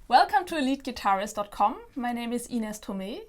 Welcome to EliteGuitarist.com. My name is Ines Thomé.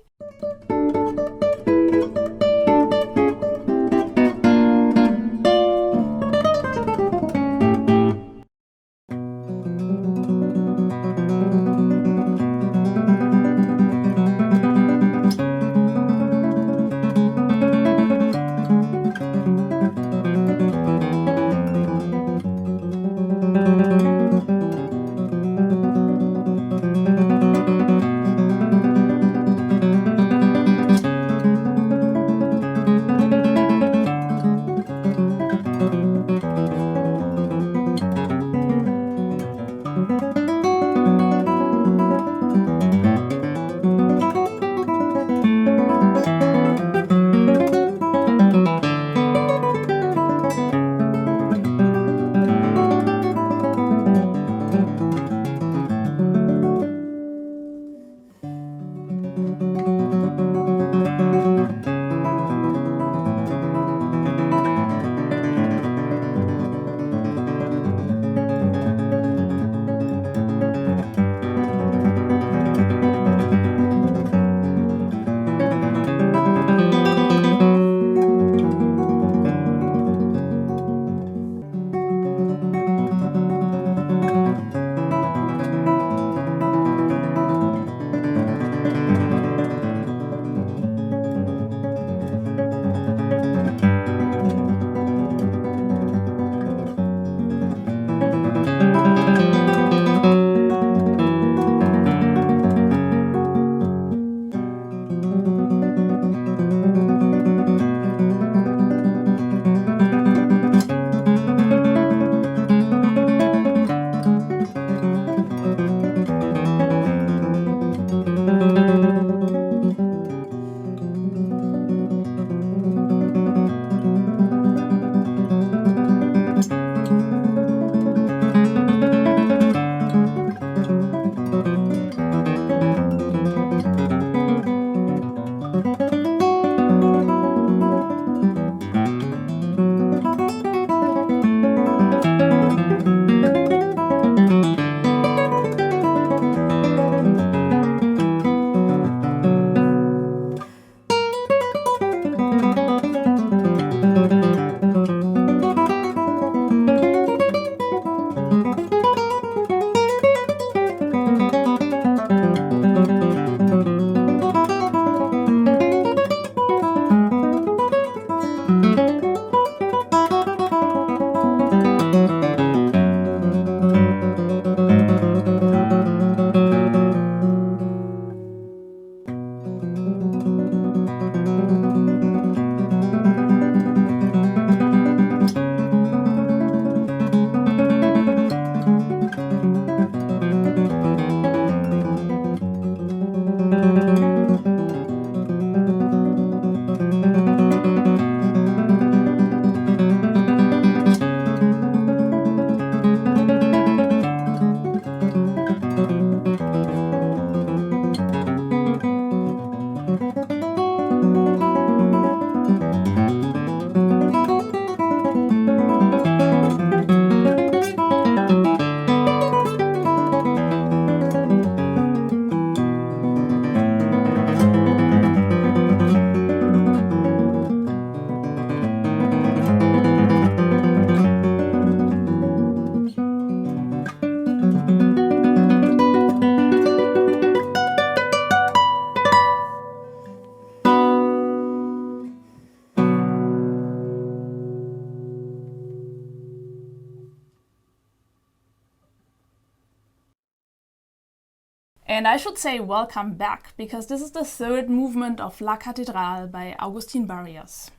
And I should say welcome back, because this is the third movement of La Catedral by Agustin Barrios.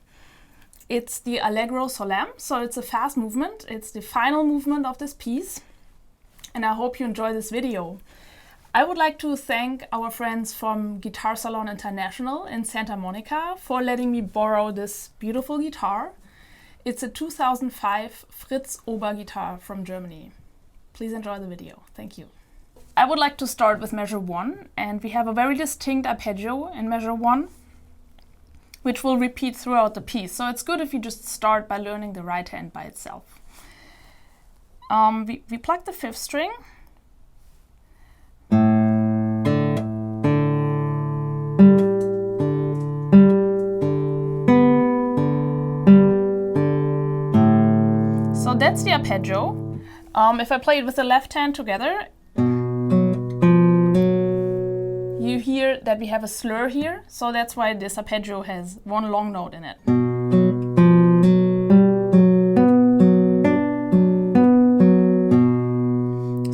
It's the Allegro Solemn, so it's a fast movement. It's the final movement of this piece, and I hope you enjoy this video. I would like to thank our friends from Guitar Salon International in Santa Monica for letting me borrow this beautiful guitar. It's a 2005 Fritz Ober guitar from Germany. Please enjoy the video. Thank you. I would like to start with measure 1, and we have a very distinct arpeggio in measure 1, which will repeat throughout the piece. So it's good if you just start by learning the right hand by itself. We pluck the 5th string. that's the arpeggio. If I play it with the left hand together, you hear that we have a slur here, so that's why this arpeggio has one long note in it.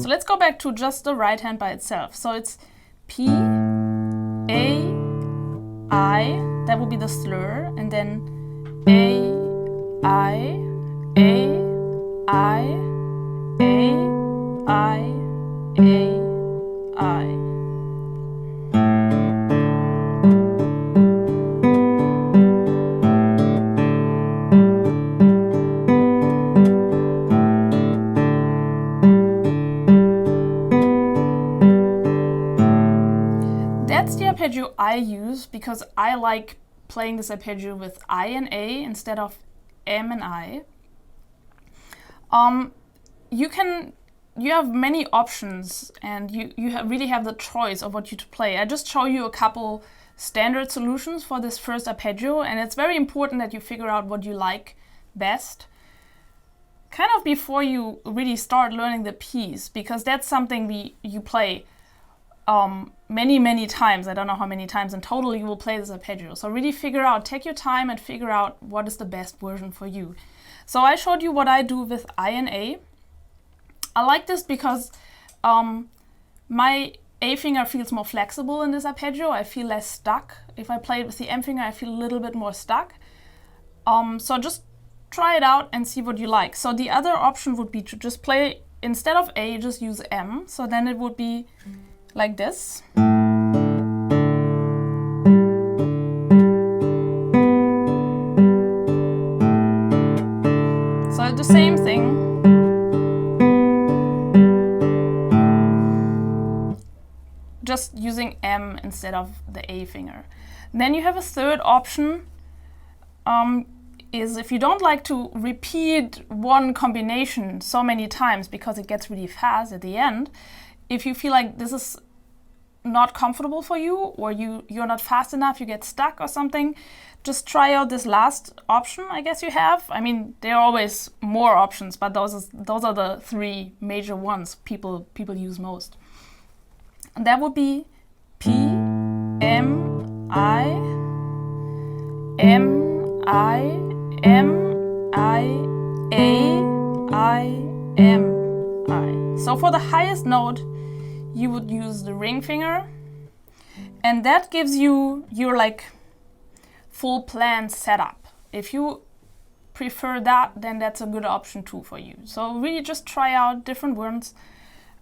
So let's go back to just the right hand by itself. So it's P, A, I, that would be the slur, and then A, I, A, I, A, I, A, I. That's the arpeggio I use because I like playing this arpeggio with I and A instead of M and I. You have many options, and you really have the choice of what you to play. I just show you a couple standard solutions for this first arpeggio, and it's very important that you figure out what you like best kind of before you really start learning the piece, because that's something you play many times. I don't know how many times in total you will play this arpeggio. So really take your time and figure out what is the best version for you. So I showed you what I do with I and A. I like this because my A finger feels more flexible in this arpeggio. I feel less stuck. If I play it with the M finger, I feel a little bit more stuck. So just try it out and see what you like. So the other option would be to just play, instead of A, just use M. So then it would be like this. So the same thing. Just using M instead of the A finger. Then you have a third option, is if you don't like to repeat one combination so many times because it gets really fast at the end, if you feel like this is not comfortable for you, or you're not fast enough, you get stuck or something, just try out this last option I guess you have. I mean, there are always more options, but those are the three major ones people use most. And that would be P, M, I, M, I, M, I, A, I, M, I. So for the highest note, you would use the ring finger, and that gives you your like full plan setup. If you prefer that, then that's a good option too for you. So really just try out different ones.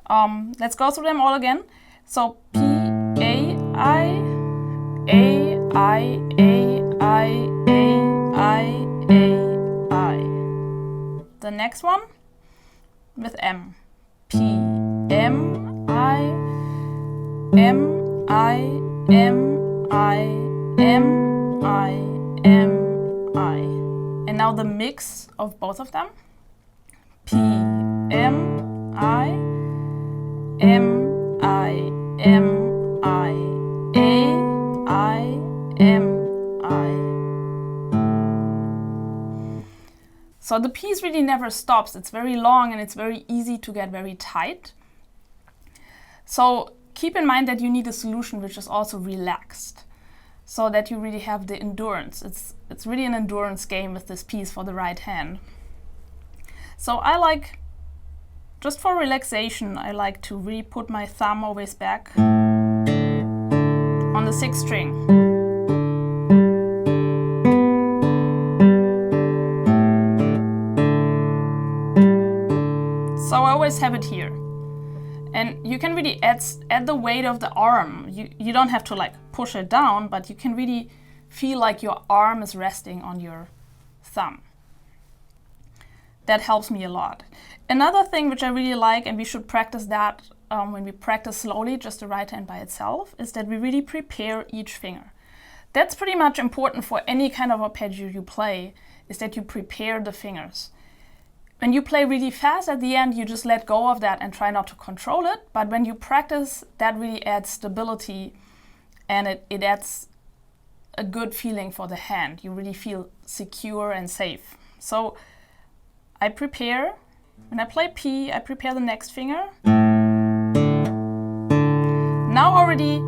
Let's go through them all again. So P, A, I, A, I, A, I, A, I, A, I. The next one with M. P, M, I, M, I, M, I, M, I, M, I. And now the mix of both of them. P, M, I, M, I, M, I, A, I, M, I. So the piece really never stops. It's very long and it's very easy to get very tight. So keep in mind that you need a solution which is also relaxed, so that you really have the endurance. It's really an endurance game with this piece for the right hand. So I like, just for relaxation, I like to really put my thumb always back on the 6th string. So I always have it here. And you can really add the weight of the arm. You don't have to like push it down, but you can really feel like your arm is resting on your thumb. That helps me a lot. Another thing which I really like, and we should practice that when we practice slowly, just the right hand by itself, is that we really prepare each finger. That's pretty much important for any kind of arpeggio you play, is that you prepare the fingers. When you play really fast at the end, you just let go of that and try not to control it. But when you practice, that really adds stability, and it adds a good feeling for the hand. You really feel secure and safe. So I prepare When I play P, I prepare the next finger. Now already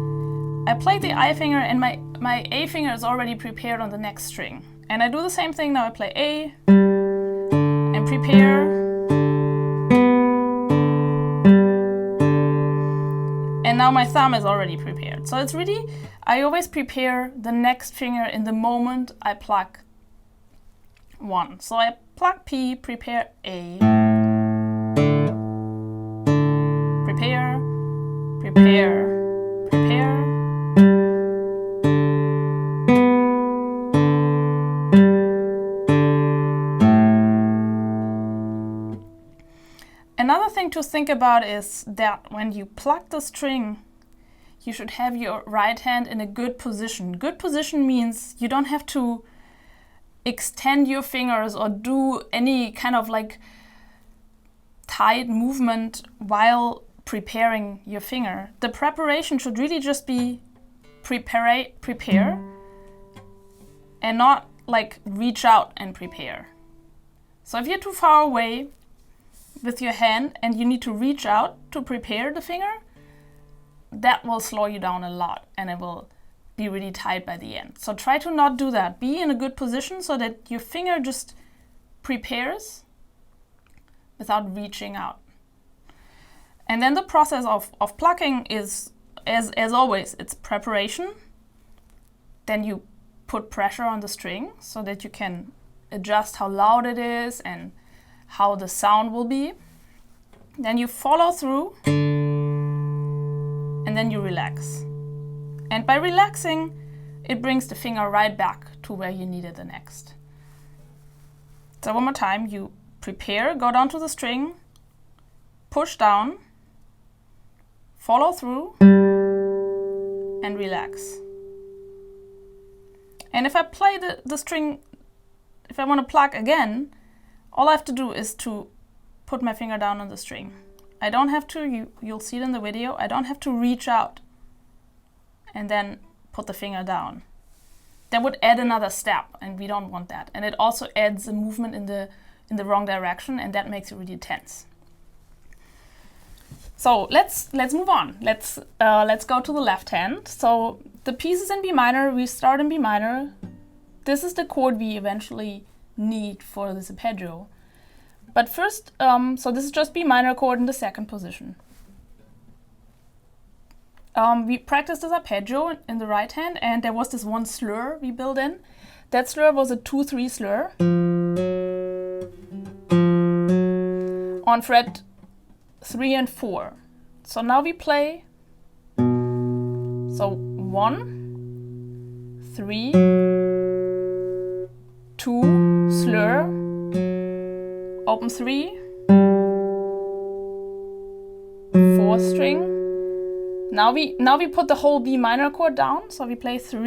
I play the I finger and my A finger is already prepared on the next string. And I do the same thing. Now I play A and prepare. And now my thumb is already prepared. So it's really, I always prepare the next finger in the moment I pluck one. So I pluck P, prepare A, prepare, prepare, prepare. Another thing to think about is that when you pluck the string, you should have your right hand in a good position. Good position means you don't have to extend your fingers or do any kind of like tight movement while preparing your finger. The preparation should really just be prepare and not like reach out and prepare. So if you're too far away with your hand and you need to reach out to prepare the finger, that will slow you down a lot and it will be really tight by the end. So try to not do that. Be in a good position so that your finger just prepares without reaching out. And then the process of plucking is, as always, it's preparation. Then you put pressure on the string so that you can adjust how loud it is and how the sound will be. Then you follow through and then you relax. And by relaxing, it brings the finger right back to where you need it the next. So one more time, you prepare, go down to the string, push down, follow through, and relax. And if I play the string, if I want to pluck again, all I have to do is to put my finger down on the string. I don't have to, you'll see it in the video, I don't have to reach out and then put the finger down. That would add another step and we don't want that. And it also adds a movement in the wrong direction and that makes it really tense. So let's move on. Let's go to the left hand. So the piece is in B minor, we start in B minor. This is the chord we eventually need for this arpeggio. But first, so this is just B minor chord in the second position. We practiced this arpeggio in the right hand and there was this one slur we built in. That slur was a 2-3 slur on fret 3 and 4. So now we play, so 1, 3, 2, slur, open 3, 4th string. Now we put the whole B minor chord down, so we play 3,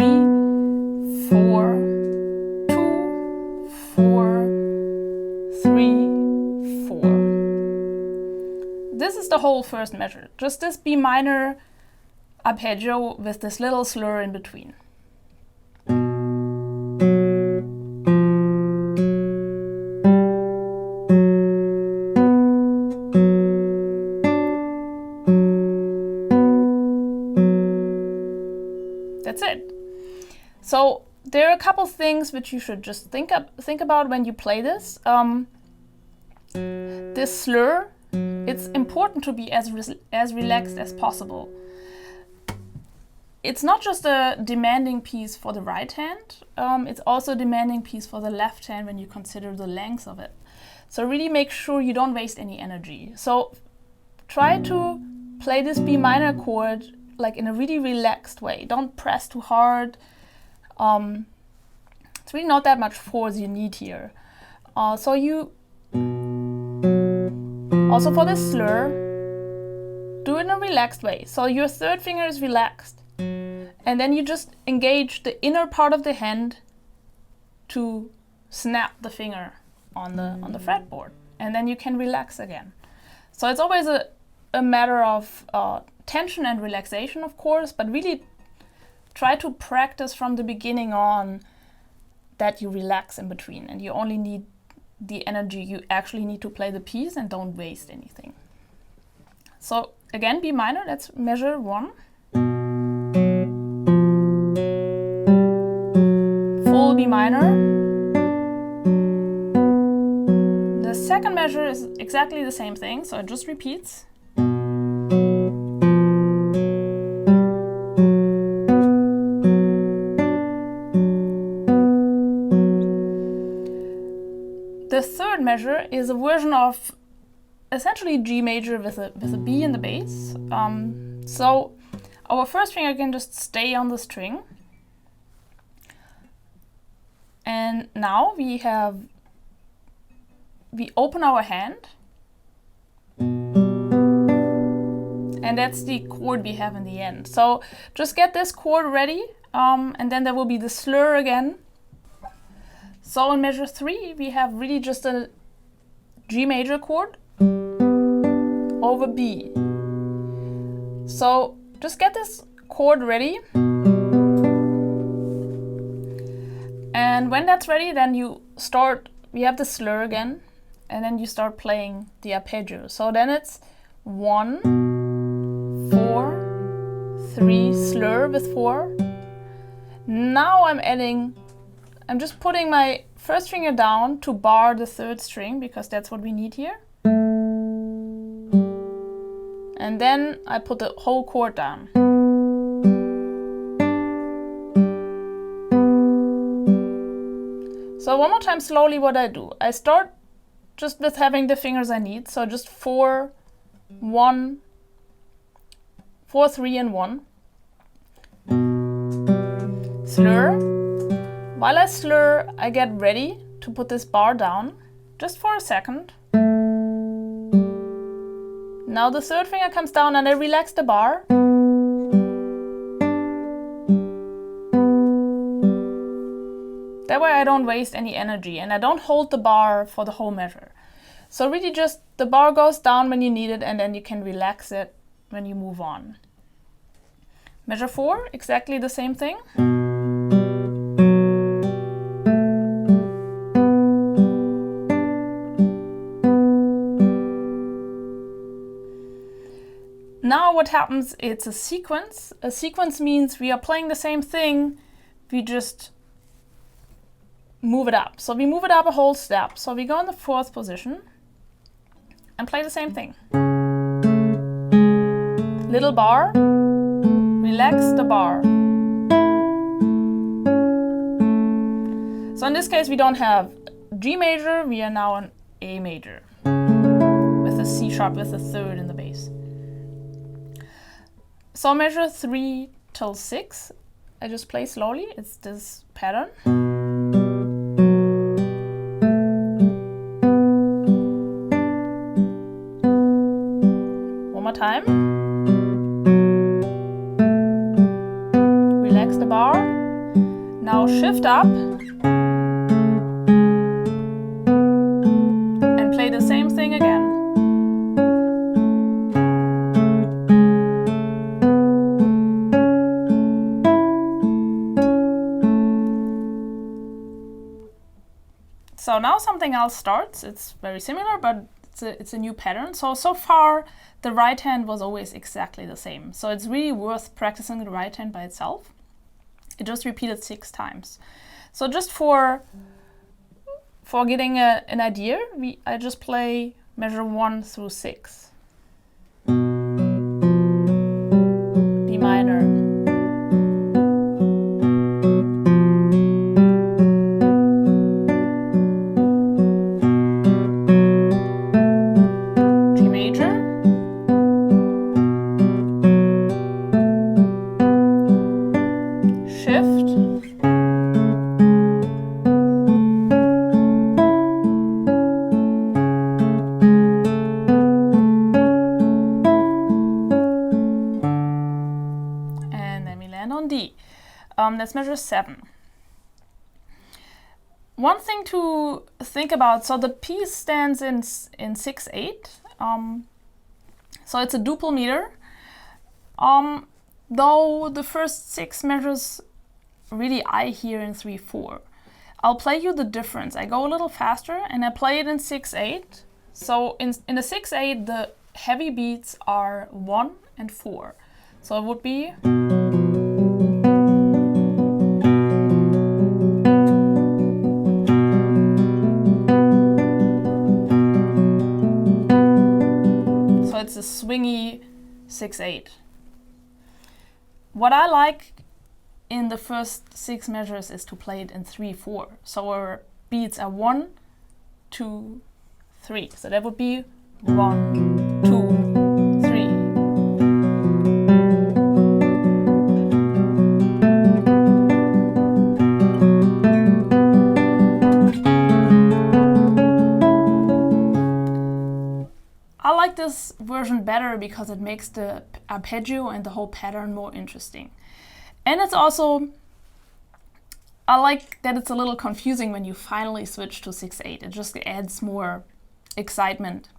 4, 2, 4, 3, 4. This is the whole first measure, just this B minor arpeggio with this little slur in between. That's it. So there are a couple things which you should just think about when you play this. This slur, it's important to be as relaxed as possible. It's not just a demanding piece for the right hand, it's also a demanding piece for the left hand when you consider the length of it. So really make sure you don't waste any energy. So try to play this B minor chord like in a really relaxed way. Don't press too hard. It's really not that much force you need here. So you also for the slur, do it in a relaxed way. So your third finger is relaxed. And then you just engage the inner part of the hand to snap the finger on the fretboard. And then you can relax again. So it's always a matter of tension and relaxation, of course, but really try to practice from the beginning on that you relax in between and you only need the energy you actually need to play the piece and don't waste anything. So again, B minor, let's measure 1. Full B minor. The second measure is exactly the same thing, so it just repeats. The third measure is a version of essentially G major with a B in the bass. So our first finger can just stay on the string. And now we open our hand. And that's the chord we have in the end. So just get this chord ready, and then there will be the slur again. So in measure 3, we have really just a G major chord over B. So just get this chord ready. And when that's ready, then we have the slur again, and then you start playing the arpeggio. So then it's 1, 4, 3, slur with 4. Now I'm just putting my first finger down to bar the third string, because that's what we need here. And then I put the whole chord down. So one more time slowly what I do. I start just with having the fingers I need. So just 4, 1, 4, 3 and 1. Slur. While I slur, I get ready to put this bar down, just for a second. Now the third finger comes down and I relax the bar. That way I don't waste any energy and I don't hold the bar for the whole measure. So really just the bar goes down when you need it, and then you can relax it when you move on. Measure 4, exactly the same thing. Now what happens, it's a sequence. A sequence means we are playing the same thing, we just move it up. So we move it up a whole step. So we go in the 4th position and play the same thing. Little bar, relax the bar. So in this case we don't have G major, we are now on A major with a C sharp with a 3rd in the bass. So measure 3 till 6, I just play slowly, it's this pattern. One more time. Relax the bar. Now shift up and play the same thing again. So now something else starts. It's very similar, but it's a new pattern. So far, the right hand was always exactly the same. So it's really worth practicing the right hand by itself. It just repeated 6 times. So just for getting an idea, I just play measure 1 through 6. B minor. Let's measure 7. One thing to think about, so the piece stands in 6/8, so it's a duple meter. Though the first 6 measures really I hear in 3/4. I'll play you the difference. I go a little faster and I play it in 6/8. So in the 6/8, the heavy beats are 1 and 4. So it would be. So it's a swingy 6/8. What I like in the first 6 measures is to play it in 3/4. So our beats are 1, 2, 3. So that would be 1, 2, 3. I like this version better because it makes the arpeggio and the whole pattern more interesting. And it's also, I like that it's a little confusing when you finally switch to 6/8. It just adds more excitement.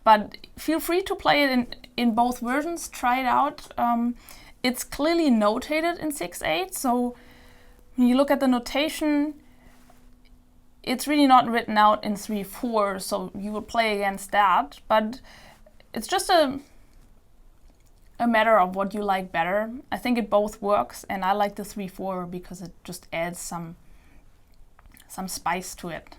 But feel free to play it in both versions, try it out. It's clearly notated in 6/8, so when you look at the notation, it's really not written out in 3/4, so you would play against that. But it's just a matter of what you like better. I think it both works, and I like the 3/4 because it just adds some spice to it.